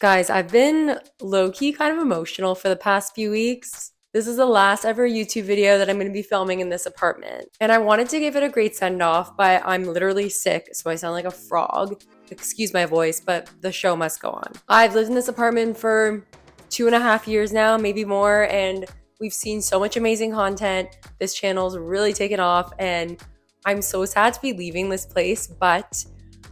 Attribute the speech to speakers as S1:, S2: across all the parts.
S1: Guys, I've been low-key kind of emotional for the past few weeks. This is the last ever YouTube video that I'm going to be filming in this apartment. And I wanted to give it a great send-off, but I'm literally sick, so I sound like a frog. Excuse my voice, but the show must go on. I've lived in this apartment for 2.5 years now, maybe more, and we've seen so much amazing content. This channel's really taken off, and I'm so sad to be leaving this place, but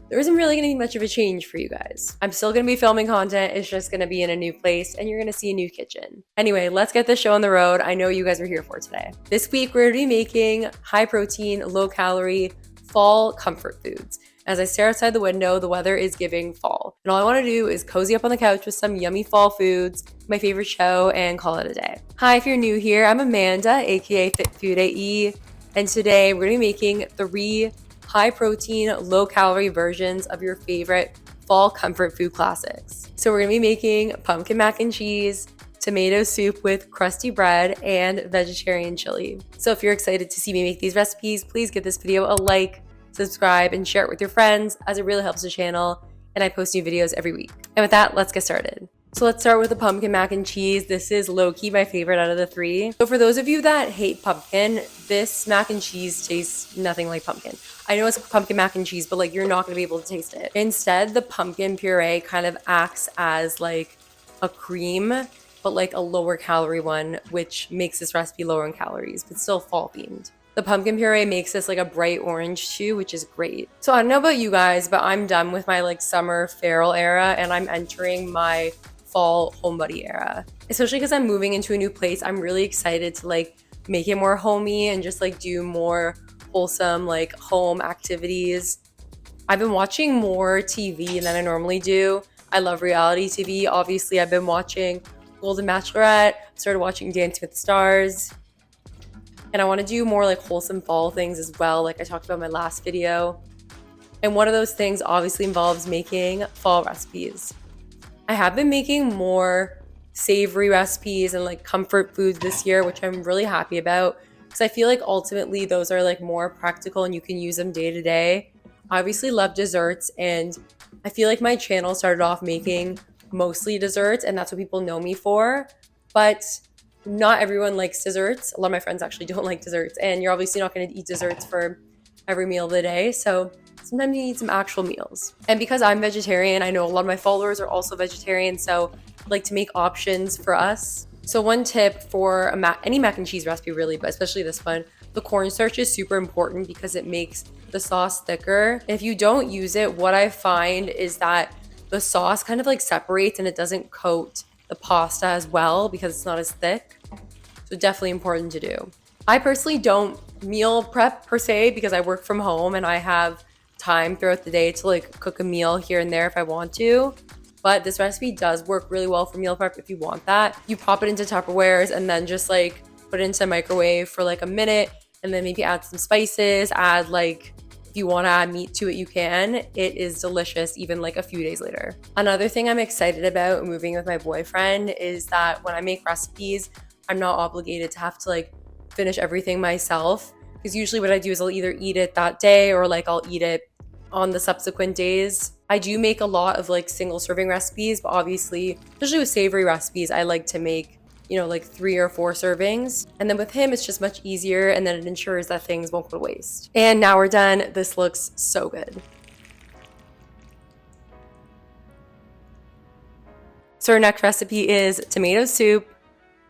S1: there isn't really going to be much of a change for you guys. I'm still going to be filming content. It's just going to be in a new place and you're going to see a new kitchen. Anyway, let's get this show on the road. I know you guys are here for today. This week, we're going to be making high protein, low calorie, fall comfort foods. As I stare outside the window, the weather is giving fall. And all I want to do is cozy up on the couch with some yummy fall foods, my favorite show, and call it a day. Hi, if you're new here, I'm Amanda, aka Fit Food AE. And today we're going to be making 3 high protein, low calorie versions of your favorite fall comfort food classics. So we're gonna be making pumpkin mac and cheese, tomato soup with crusty bread, and vegetarian chili. So if you're excited to see me make these recipes, please give this video a like, subscribe, and share it with your friends as it really helps the channel, and I post new videos every week. And with that, let's get started. So let's start with the pumpkin mac and cheese. This is low-key my favorite out of the 3. So for those of you that hate pumpkin, this mac and cheese tastes nothing like pumpkin. I know it's pumpkin mac and cheese, but like you're not gonna be able to taste it. Instead, the pumpkin puree kind of acts as like a cream, but like a lower calorie one, which makes this recipe lower in calories, but still fall themed. The pumpkin puree makes this like a bright orange too, which is great. So I don't know about you guys, but I'm done with my like summer feral era and I'm entering my fall homebody era. Especially because I'm moving into a new place. I'm really excited to like make it more homey and just like do more wholesome like home activities. I've been watching more TV than I normally do. I love reality TV. Obviously, I've been watching Golden Bachelorette, started watching Dancing with the Stars. And I want to do more like wholesome fall things as well, like I talked about in my last video. And one of those things obviously involves making fall recipes. I have been making more savory recipes and like comfort foods this year, which I'm really happy about because I feel like ultimately those are like more practical and you can use them day to day. I obviously love desserts and I feel like my channel started off making mostly desserts and that's what people know me for, but not everyone likes desserts. A lot of my friends actually don't like desserts and you're obviously not going to eat desserts for every meal of the day. So sometimes you need some actual meals. And because I'm vegetarian, I know a lot of my followers are also vegetarian, so I like to make options for us. So one tip for any mac and cheese recipe really, but especially this one, the cornstarch is super important because it makes the sauce thicker. And if you don't use it, what I find is that the sauce kind of like separates and it doesn't coat the pasta as well because it's not as thick. So definitely important to do. I personally don't meal prep per se because I work from home and I have time throughout the day to like cook a meal here and there if I want to. But this recipe does work really well for meal prep if you want that. You pop it into Tupperwares and then just like put it into the microwave for like a minute and then maybe add some spices, add like if you want to add meat to it, you can. It is delicious even like a few days later. Another thing I'm excited about moving with my boyfriend is that when I make recipes, I'm not obligated to have to like finish everything myself. Because usually what I do is I'll either eat it that day or like I'll eat it on the subsequent days. I do make a lot of like single serving recipes, but obviously, especially with savory recipes, I like to make, you know, like 3 or 4 servings. And then with him, it's just much easier and then it ensures that things won't go to waste. And now we're done. This looks so good. So our next recipe is tomato soup. I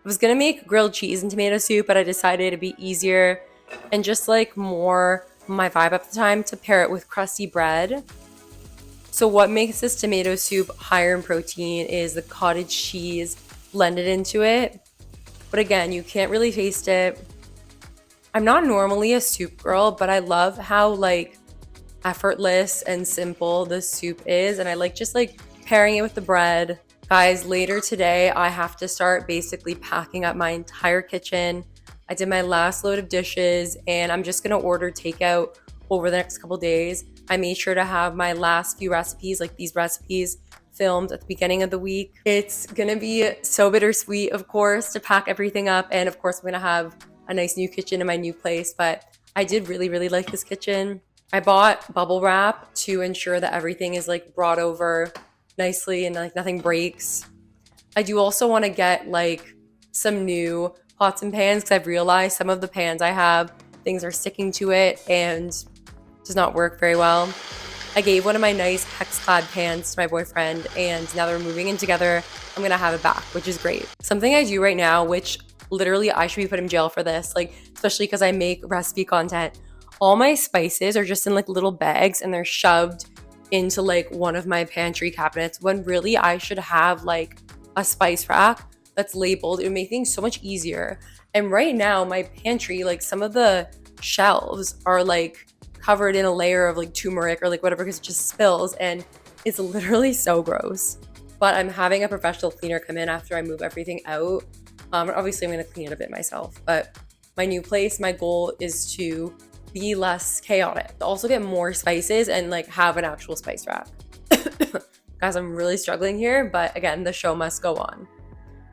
S1: was gonna make grilled cheese and tomato soup, but I decided it'd be easier and just like more my vibe at the time to pair it with crusty bread. So what makes this tomato soup higher in protein is the cottage cheese blended into it. But again, you can't really taste it. I'm not normally a soup girl, but I love how like effortless and simple the soup is. And I like just like pairing it with the bread. Guys, later today, I have to start basically packing up my entire kitchen. I did my last load of dishes and I'm just gonna order takeout over the next couple days. I made sure to have my last few recipes, like these recipes, filmed at the beginning of the week. It's gonna be so bittersweet, of course, to pack everything up. And of course, I'm gonna have a nice new kitchen in my new place, but I did really, really like this kitchen. I bought bubble wrap to ensure that everything is like brought over nicely and like nothing breaks. I do also want to get like some new pots and pans because I've realized some of the pans I have, things are sticking to it and does not work very well. I gave one of my nice hex-clad pans to my boyfriend, and now they're moving in together. I'm gonna have it back, which is great. Something I do right now, which literally I should be put in jail for this, like especially because I make recipe content. All my spices are just in like little bags and they're shoved into like one of my pantry cabinets when really I should have like a spice rack that's labeled. It would make things so much easier. And right now my pantry, like some of the shelves are like covered in a layer of like turmeric or like whatever because it just spills and it's literally so gross. But I'm having a professional cleaner come in after I move everything out. Obviously I'm gonna clean it a bit myself, but my new place, my goal is to be less chaotic, to also get more spices and like have an actual spice rack. Guys, I'm really struggling here, but again, the show must go on.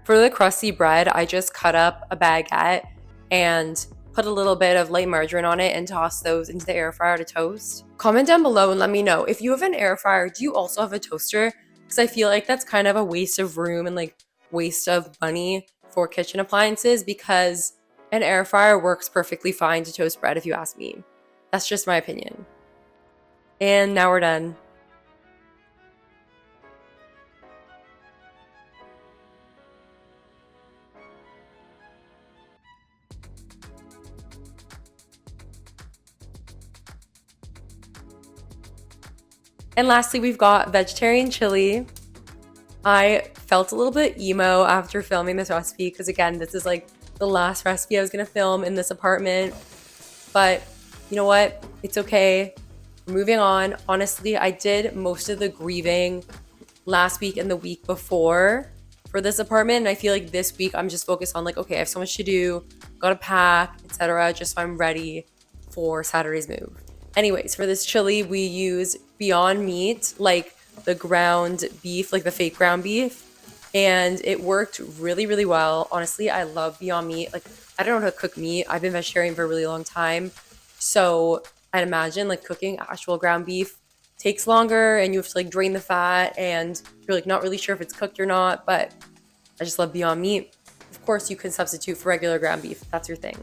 S1: For the crusty bread, I just cut up a baguette and put a little bit of light margarine on it and toss those into the air fryer to toast. Comment down below and let me know, if you have an air fryer, do you also have a toaster? Because I feel like that's kind of a waste of room and like waste of money for kitchen appliances, because an air fryer works perfectly fine to toast bread if you ask me. That's just my opinion. And now we're done. And lastly, we've got vegetarian chili. I felt a little bit emo after filming this recipe because again, this is like the last recipe I was gonna film in this apartment. But you know what? It's okay. We're moving on. Honestly, I did most of the grieving last week and the week before for this apartment. And I feel like this week I'm just focused on like, okay, I have so much to do, gotta pack, etc. just so I'm ready for Saturday's move. Anyways, for this chili, we use Beyond Meat, like the ground beef, like the fake ground beef. And it worked really, really well. Honestly, I love Beyond Meat. Like, I don't know how to cook meat. I've been vegetarian for a really long time. So I'd imagine like cooking actual ground beef takes longer and you have to like drain the fat and you're like not really sure if it's cooked or not. But I just love Beyond Meat. Of course, you can substitute for regular ground beef if that's your thing.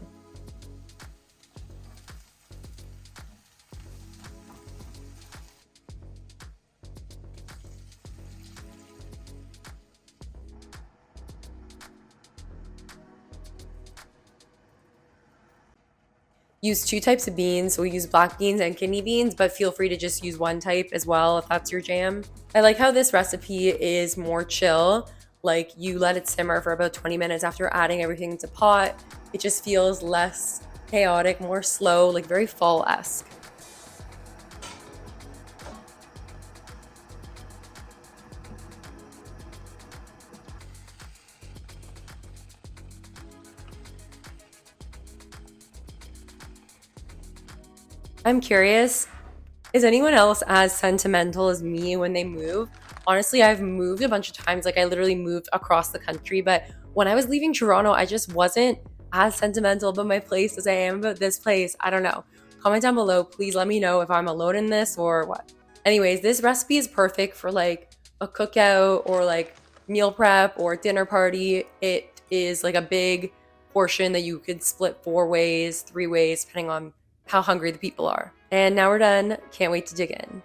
S1: Use two types of beans. So we use black beans and kidney beans, but feel free to just use one type as well if that's your jam. I like how this recipe is more chill. Like you let it simmer for about 20 minutes after adding everything into pot. It just feels less chaotic, more slow, like very fall-esque. I'm curious, is anyone else as sentimental as me when they move? Honestly, I've moved a bunch of times. Like I literally moved across the country, but when I was leaving Toronto, I just wasn't as sentimental about my place as I am about this place. I don't know. Comment down below. Please let me know if I'm alone in this or what. Anyways, this recipe is perfect for like a cookout or like meal prep or dinner party. It is like a big portion that you could split 4 ways, 3 ways, depending on how hungry the people are. And now we're done. Can't wait to dig in.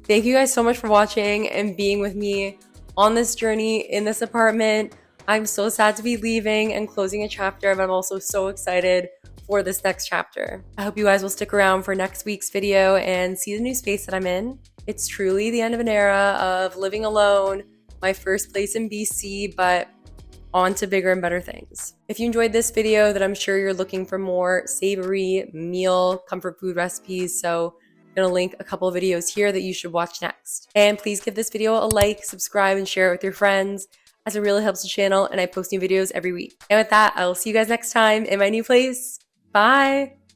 S1: Thank you guys so much for watching and being with me on this journey in this apartment. I'm so sad to be leaving and closing a chapter, but I'm also so excited for this next chapter. I hope you guys will stick around for next week's video and see the new space that I'm in. It's truly the end of an era of living alone, my first place in BC, but on to bigger and better things. If you enjoyed this video, then I'm sure you're looking for more savory meal comfort food recipes, so I'm gonna link a couple of videos here that you should watch next. And please give this video a like, subscribe, and share it with your friends, as it really helps the channel and I post new videos every week. And with that, I will see you guys next time in my new place. Bye!